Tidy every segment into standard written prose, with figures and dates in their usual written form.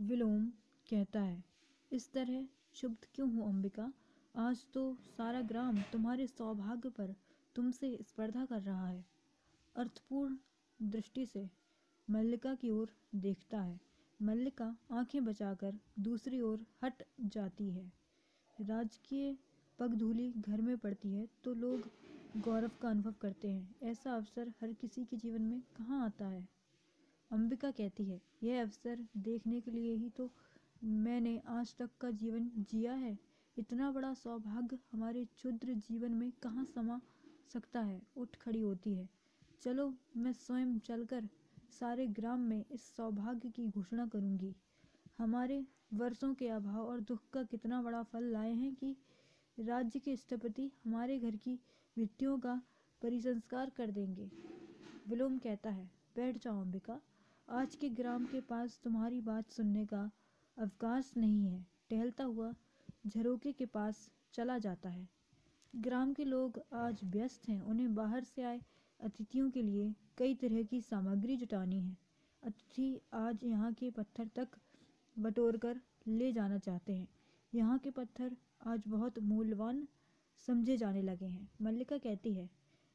विलोम कहता है, इस तरह क्षुब्ध क्यों हो अंबिका? आज तो सारा ग्राम तुम्हारे सौभाग्य पर तुमसे स्पर्धा कर रहा है। अर्थपूर्ण दृष्टि से मल्लिका की ओर देखता है। मल्लिका आंखें बचाकर दूसरी ओर हट जाती है। राजकीय पगधूली घर में पड़ती है तो लोग गौरव का अनुभव करते हैं। ऐसा अवसर हर किसी के जीवन में कहाँ आता है। अंबिका कहती है, यह अवसर देखने के लिए ही तो मैंने आज तक का जीवन जिया है। इतना बड़ा सौभाग्य हमारे क्षुद्र जीवन में कहाँ समा सकता है। उठ खड़ी होती है। चलो, मैं स्वयं चलकर सारे ग्राम में इस सौभाग्य की घोषणा करूंगी। हमारे वर्षों के अभाव और दुख का कितना बड़ा फल लाए हैं कि राज्य के स्थपति हमारे घर की भित्तियों का परिसंस्कार कर देंगे। विलोम कहता है, बैठ जाओ अंबिका। आज के ग्राम के पास तुम्हारी बात सुनने का अवकाश नहीं है। टहलता हुआ झरोके के पास चला जाता है। ग्राम के लोग आज व्यस्त हैं। उन्हें बाहर से आए अतिथियों के लिए कई तरह की सामग्री जुटानी है। अतिथि आज यहाँ के पत्थर तक बटोर कर ले जाना चाहते हैं। यहाँ के पत्थर आज बहुत मूल्यवान समझे जाने लगे हैं। मल्लिका कहती है,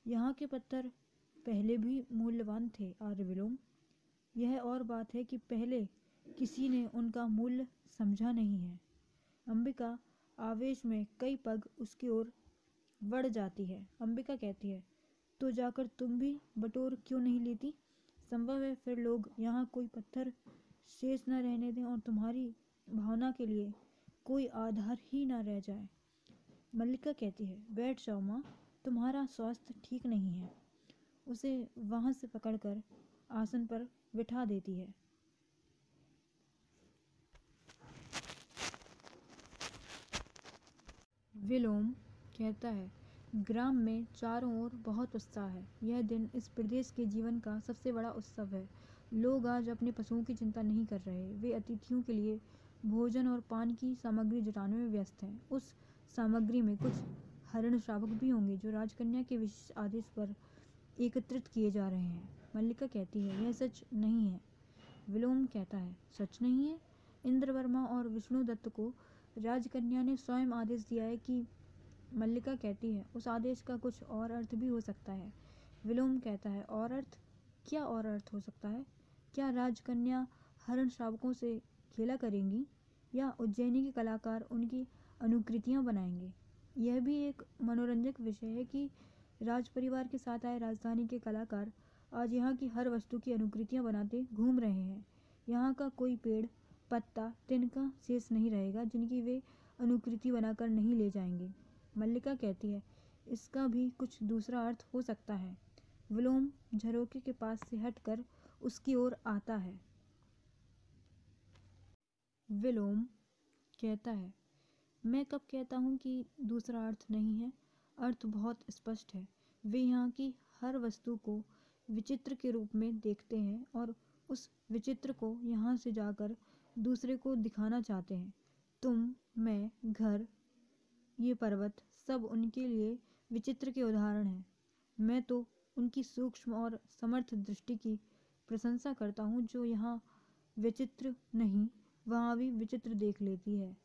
यहाँ के पत्थर पहले भी मूल्यवान थे आर्यविलोम। यह और बात है कि पहले किसी ने उनका मूल्य समझा नहीं है। अंबिका आवेश में कई पग उसकी ओर बढ़ जाती है। अंबिका कहती है, तो जाकर तुम भी बटोर क्यों नहीं लेती? संभव है फिर लोग यहाँ कोई पत्थर शेष न रहने दें और तुम्हारी भावना के लिए कोई आधार ही न रह जाए। मल्लिका कहती है, बैठ जाओ माँ, तुम्हारा स्वास्थ्य ठीक नहीं है। उसे वहां से पकड़कर आसन पर बिठा देती है। विलोम कहता है, ग्राम में चारों ओर बहुत उत्साह है। यह दिन इस प्रदेश के जीवन का सबसे बड़ा उत्सव है। लोग आज अपने पशुओं की चिंता नहीं कर रहे। वे अतिथियों के लिए भोजन और पान की सामग्री जुटाने में व्यस्त हैं। उस सामग्री में कुछ हरण शावक भी होंगे जो राजकन्या के विशेष आदेश पर एकत्रित किए जा रहे हैं। मल्लिका कहती है, यह सच नहीं है। विलोम कहता है, सच नहीं है? इंद्रवर्मा और विष्णुदत्त को राजकन्या ने स्वयं आदेश दिया है कि। मल्लिका कहती है, उस आदेश का कुछ और अर्थ भी हो सकता है। विलोम कहता है, और अर्थ? क्या और अर्थ हो सकता है? क्या राजकन्या हरण शावकों से खेला करेंगी या उज्जैनी के कलाकार उनकी अनुकृतियां बनाएंगे? यह भी एक मनोरंजक विषय है कि राज परिवार के साथ आए राजधानी के कलाकार आज यहाँ की हर वस्तु की अनुकृतियां बनाते घूम रहे हैं। यहाँ का कोई पेड़, पत्ता, तिनका शेष नहीं रहेगा जिनकी वे अनुकृति बनाकर नहीं ले जाएंगे। मल्लिका कहती है, इसका भी कुछ दूसरा अर्थ हो सकता है। विलोम झरोके के पास से हटकर उसकी ओर आता है। विलोम कहता है, मैं कब कहता हूँ कि दूसरा अर्थ नहीं है? अर्थ बहुत स्पष्ट है। वे यहाँ की हर वस्तु को विचित्र के रूप में देखते हैं और उस विचित्र को यहाँ से जाकर दूसरे को दिखाना चाहते हैं। तुम, मैं, घर, ये पर्वत सब उनके लिए विचित्र के उदाहरण हैं। मैं तो उनकी सूक्ष्म और समर्थ दृष्टि की प्रशंसा करता हूँ जो यहाँ विचित्र नहीं वहाँ भी विचित्र देख लेती है।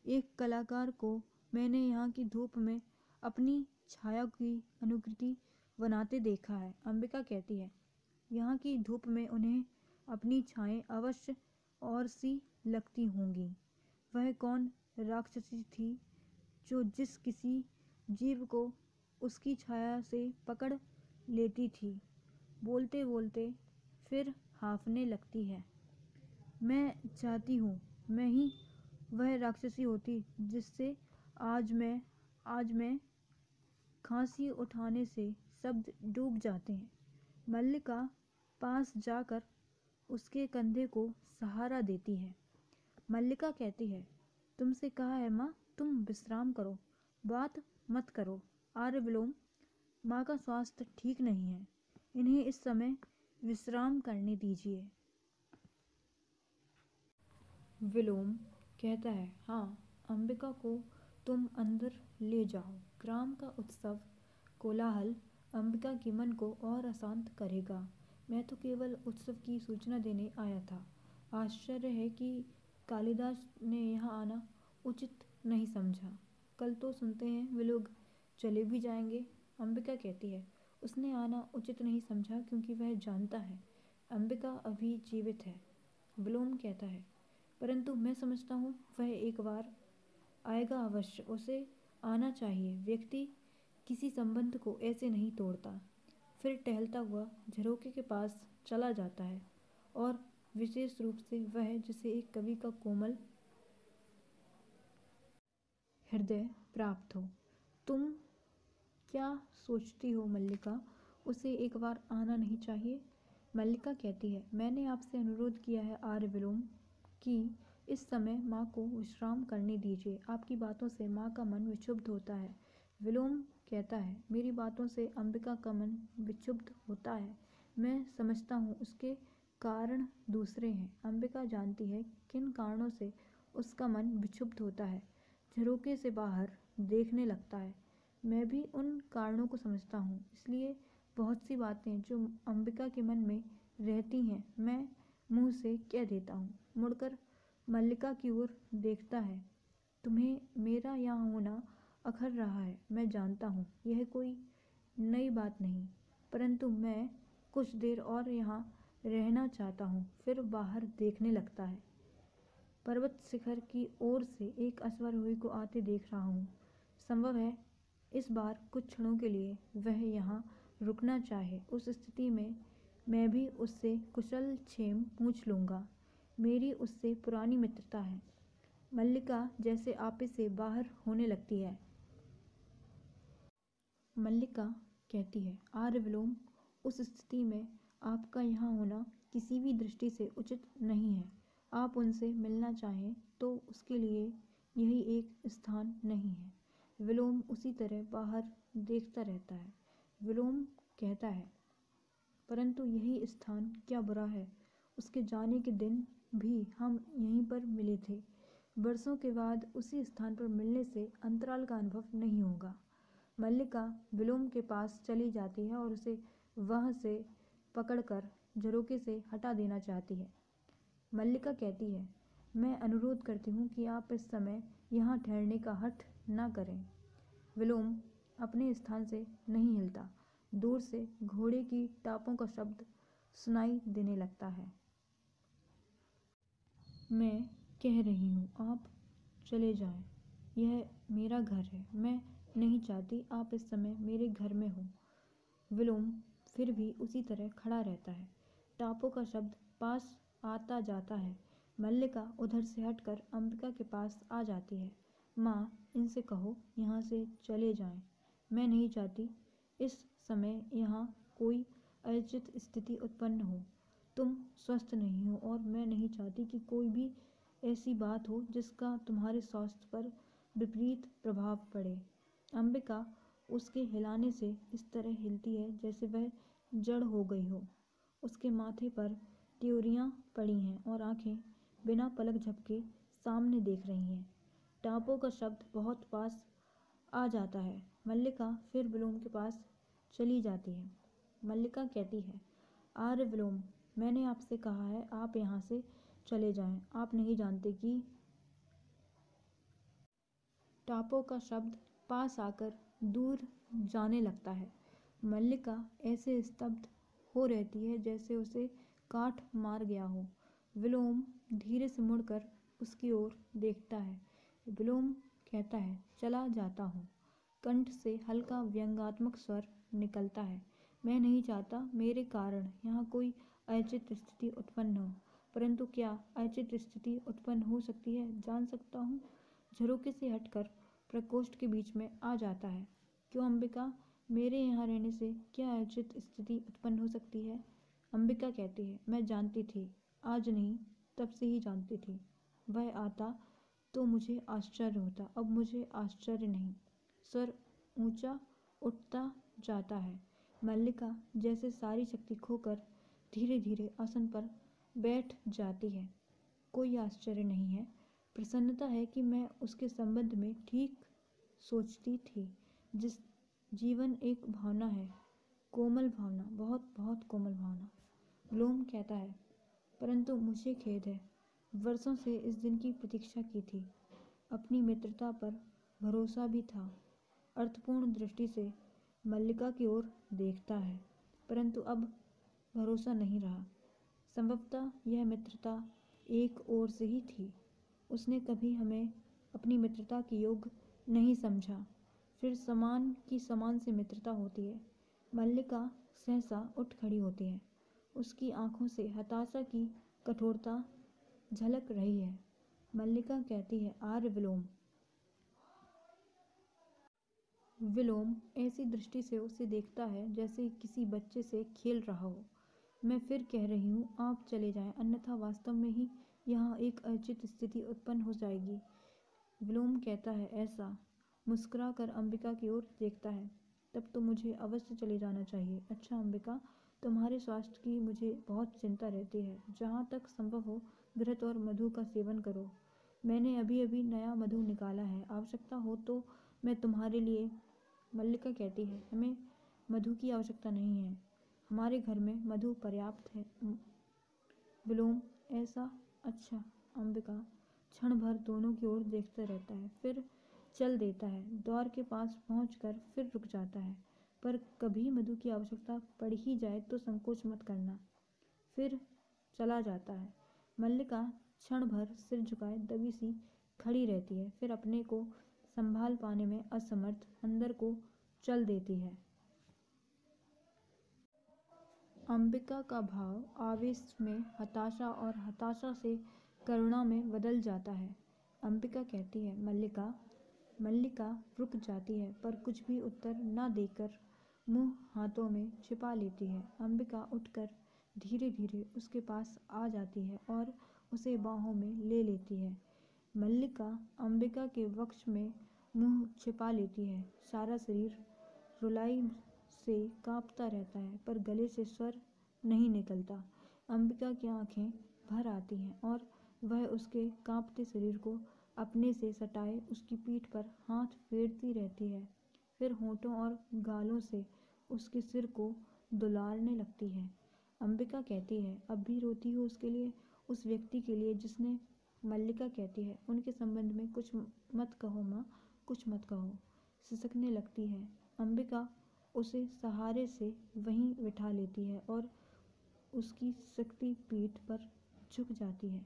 एक कलाकार को मैंने यहाँ की धूप में अपनी छाया की अनुकृति बनाते देखा है। अंबिका कहती है, यहाँ की धूप में उन्हें अपनी छाएं अवश्य और सी लगती होंगी। वह कौन राक्षसी थी जो जिस किसी जीव को उसकी छाया से पकड़ लेती थी, बोलते बोलते फिर हाँफने लगती है। मैं चाहती हूँ मैं ही वह राक्षसी होती जिससे आज मैं खांसी उठाने से शब्द डूब जाते हैं। मल्लिका पास जाकर उसके कंधे को सहारा देती है। मल्लिका कहती है, तुमसे कहा है माँ, तुम विश्राम करो, बात मत करो। आर्यविलोम, माँ का स्वास्थ्य ठीक नहीं है, इन्हें इस समय विश्राम करने दीजिए। विलोम कहता है, हाँ, अंबिका को तुम अंदर ले जाओ। ग्राम का उत्सव कोलाहल अंबिका के मन को और अशांत करेगा। मैं तो केवल उत्सव की सूचना देने आया था। आश्चर्य है कि कालिदास ने यहाँ आना उचित नहीं समझा। कल तो सुनते हैं वे लोग चले भी जाएंगे। अंबिका कहती है, उसने आना उचित नहीं समझा क्योंकि वह जानता है अंबिका अभी जीवित है। विलोम कहता है, परंतु मैं समझता हूँ वह एक बार आएगा अवश्य, उसे आना चाहिए। व्यक्ति किसी संबंध को ऐसे नहीं तोड़ता। फिर टहलता हुआ झरोखे के पास चला जाता है और विशेष रूप से वह जिसे एक कवि का कोमल हृदय प्राप्त हो। तुम क्या सोचती हो मल्लिका, उसे एक बार आना नहीं चाहिए? मल्लिका कहती है, मैंने आपसे अनुरोध किया है आर्य विलोम कि इस समय माँ को विश्राम करने दीजिए। आपकी बातों से माँ का मन विक्षुब्ध होता है। विलोम कहता है, मेरी बातों से अंबिका का मन विक्षुब्ध होता है। मैं समझता हूँ उसके कारण दूसरे हैं। अंबिका जानती है किन कारणों से उसका मन विक्षुब्ध होता है। झरोखे से बाहर देखने लगता है। मैं भी उन कारणों को समझता हूँ, इसलिए बहुत सी बातें जो अंबिका के मन में रहती हैं मैं मुंह से कह देता हूँ। मुड़कर मल्लिका की ओर देखता है। तुम्हें मेरा यहाँ होना अखर रहा है, मैं जानता हूँ। यह कोई नई बात नहीं, परंतु मैं कुछ देर और यहाँ रहना चाहता हूँ। फिर बाहर देखने लगता है। पर्वत शिखर की ओर से एक अश्वारोही को आते देख रहा हूँ। संभव है इस बार कुछ क्षणों के लिए वह यहाँ रुकना चाहे। उस स्थिति में मैं भी उससे कुशल क्षेम पूछ लूँगा। मेरी उससे पुरानी मित्रता है। मल्लिका जैसे आपे से बाहर होने लगती है। मल्लिका कहती है, आर्य विलोम, उस स्थिति में आपका यहाँ होना किसी भी दृष्टि से उचित नहीं है। आप उनसे मिलना चाहें तो उसके लिए यही एक स्थान नहीं है। विलोम उसी तरह बाहर देखता रहता है। विलोम कहता है, परंतु यही स्थान क्या बुरा है? उसके जाने के दिन भी हम यहीं पर मिले थे। वर्षों के बाद उसी स्थान पर मिलने से अंतराल का अनुभव नहीं होगा। मल्लिका विलोम के पास चली जाती है और उसे वहाँ से पकड़कर झरोखे से हटा देना चाहती है। मल्लिका कहती है, मैं अनुरोध करती हूँ कि आप इस समय यहाँ ठहरने का हठ न करें। विलोम अपने स्थान से नहीं हिलता। दूर से घोड़े की टापों का शब्द सुनाई देने लगता है। मैं कह रही हूँ आप चले जाएं। यह मेरा घर है। मैं नहीं चाहती आप इस समय मेरे घर में हो। विलोम फिर भी उसी तरह खड़ा रहता है। टापों का शब्द पास आता जाता है। मल्लिका उधर से हटकर अंबिका के पास आ जाती है। माँ, इनसे कहो यहाँ से चले जाएं। मैं नहीं चाहती इस समय यहाँ कोई अनुचित स्थिति उत्पन्न हो। तुम स्वस्थ नहीं हो और मैं नहीं चाहती कि कोई भी ऐसी बात हो जिसका तुम्हारे स्वास्थ्य पर विपरीत प्रभाव पड़े। अंबिका उसके हिलाने से इस तरह हिलती है जैसे वह जड़ हो गई हो। उसके माथे पर त्योरियां पड़ी हैं और आंखें बिना पलक झपके सामने देख रही हैं। टापों का शब्द बहुत पास आ जाता है। मल्लिका फिर विलोम के पास चली जाती है। मल्लिका कहती है, आर्य विलोम, मैंने आपसे कहा है आप यहाँ से चले जाएं। आप नहीं जानते कि टापों का शब्द पास आकर दूर जाने लगता है। मल्लिका ऐसे स्तब्ध हो रहती है जैसे उसे काठ मार गया हो। विलोम धीरे से मुड़कर उसकी ओर देखता है। विलोम कहता है, चला जाता हूँ। कंठ से हल्का व्यंग्यात्मक स्वर निकलता है। मैं नहीं चाहता मेरे कारण यहाँ कोई अनुचित स्थिति उत्पन्न हो, परंतु क्या अनुचित स्थिति उत्पन्न हो सकती है जान सकता हूँ। झरोखे से हटकर प्रकोष्ठ के बीच में आ जाता है। क्यों अंबिका, मेरे यहाँ रहने से क्या अनुचित स्थिति उत्पन्न हो सकती है? अंबिका कहती है, मैं जानती थी, आज नहीं तब से ही जानती थी। वह आता तो मुझे आश्चर्य होता, अब मुझे आश्चर्य नहीं। स्वर ऊंचा उठता जाता है। मल्लिका जैसे सारी शक्ति खोकर धीरे धीरे आसन पर बैठ जाती है। कोई आश्चर्य नहीं है, प्रसन्नता है कि मैं उसके संबंध में ठीक सोचती थी। जिस जीवन एक भावना है, कोमल भावना, बहुत बहुत कोमल भावना। विलोम कहता है, परंतु मुझे खेद है, वर्षों से इस दिन की प्रतीक्षा की थी। अपनी मित्रता पर भरोसा भी था। अर्थपूर्ण दृष्टि से मल्लिका की ओर देखता है, परंतु अब भरोसा नहीं रहा। संभवतः यह मित्रता एक ओर से ही थी। उसने कभी हमें अपनी मित्रता के योग्य नहीं समझा। फिर समान की समान से मित्रता होती है। मल्लिका सहसा उठ खड़ी होती है। उसकी आंखों से हताशा की कठोरता झलक रही है। मल्लिका कहती है, आर्य विलोम। विलोम ऐसी दृष्टि से उसे देखता है जैसे किसी बच्चे से खेल रहा हो। मैं फिर कह रही हूँ, आप चले जाएं, अन्यथा वास्तव में ही यहाँ एक अनुचित स्थिति उत्पन्न हो जाएगी। विलोम कहता है, ऐसा मुस्कुरा कर अंबिका की ओर देखता है। तब तो मुझे अवश्य चले जाना चाहिए। अच्छा अंबिका, तुम्हारे स्वास्थ्य की मुझे बहुत चिंता रहती है। जहाँ तक संभव हो घृत और मधु का सेवन करो। मैंने अभी अभी नया मधु निकाला है। आवश्यकता हो तो मैं तुम्हारे लिए। मल्लिका कहती है, हमें मधु की आवश्यकता नहीं है। हमारे घर में मधु पर्याप्त है। विलोम, ऐसा? अच्छा। अंबिका क्षण भर दोनों की ओर देखता रहता है, फिर चल देता है। द्वार के पास पहुंचकर फिर रुक जाता है। पर कभी मधु की आवश्यकता पड़ ही जाए तो संकोच मत करना। फिर चला जाता है। मल्लिका क्षण भर सिर झुकाए दबी सी खड़ी रहती है, फिर अपने को संभाल पाने में असमर्थ अंदर को चल देती है। अंबिका का भाव आवेश में हताशा और हताशा से करुणा में बदल जाता है। अंबिका कहती है, मल्लिका। मल्लिका रुक जाती है, पर कुछ भी उत्तर न देकर मुंह हाथों में छिपा लेती है। अंबिका उठकर धीरे धीरे उसके पास आ जाती है और उसे बाहों में ले लेती है। मल्लिका अंबिका के वक्ष में मुंह छिपा लेती है। सारा शरीर रुलाई से कांपता रहता है, पर गले से स्वर नहीं निकलता। अंबिका की आंखें भर आती हैं और वह उसके कांपते शरीर को अपने से सटाए उसकी पीठ पर हाथ फेरती रहती है। फिर होठों और गालों से उसके सिर को दुलारने लगती है। अंबिका कहती है, अब भी रोती हो उसके लिए, उस व्यक्ति के लिए जिसने। मल्लिका कहती है, उनके संबंध में कुछ मत कहो माँ, कुछ मत कहो। सिसकने लगती है। अंबिका उसे सहारे से वहीं बिठा लेती है और उसकी सिसकती पीठ पर झुक जाती है।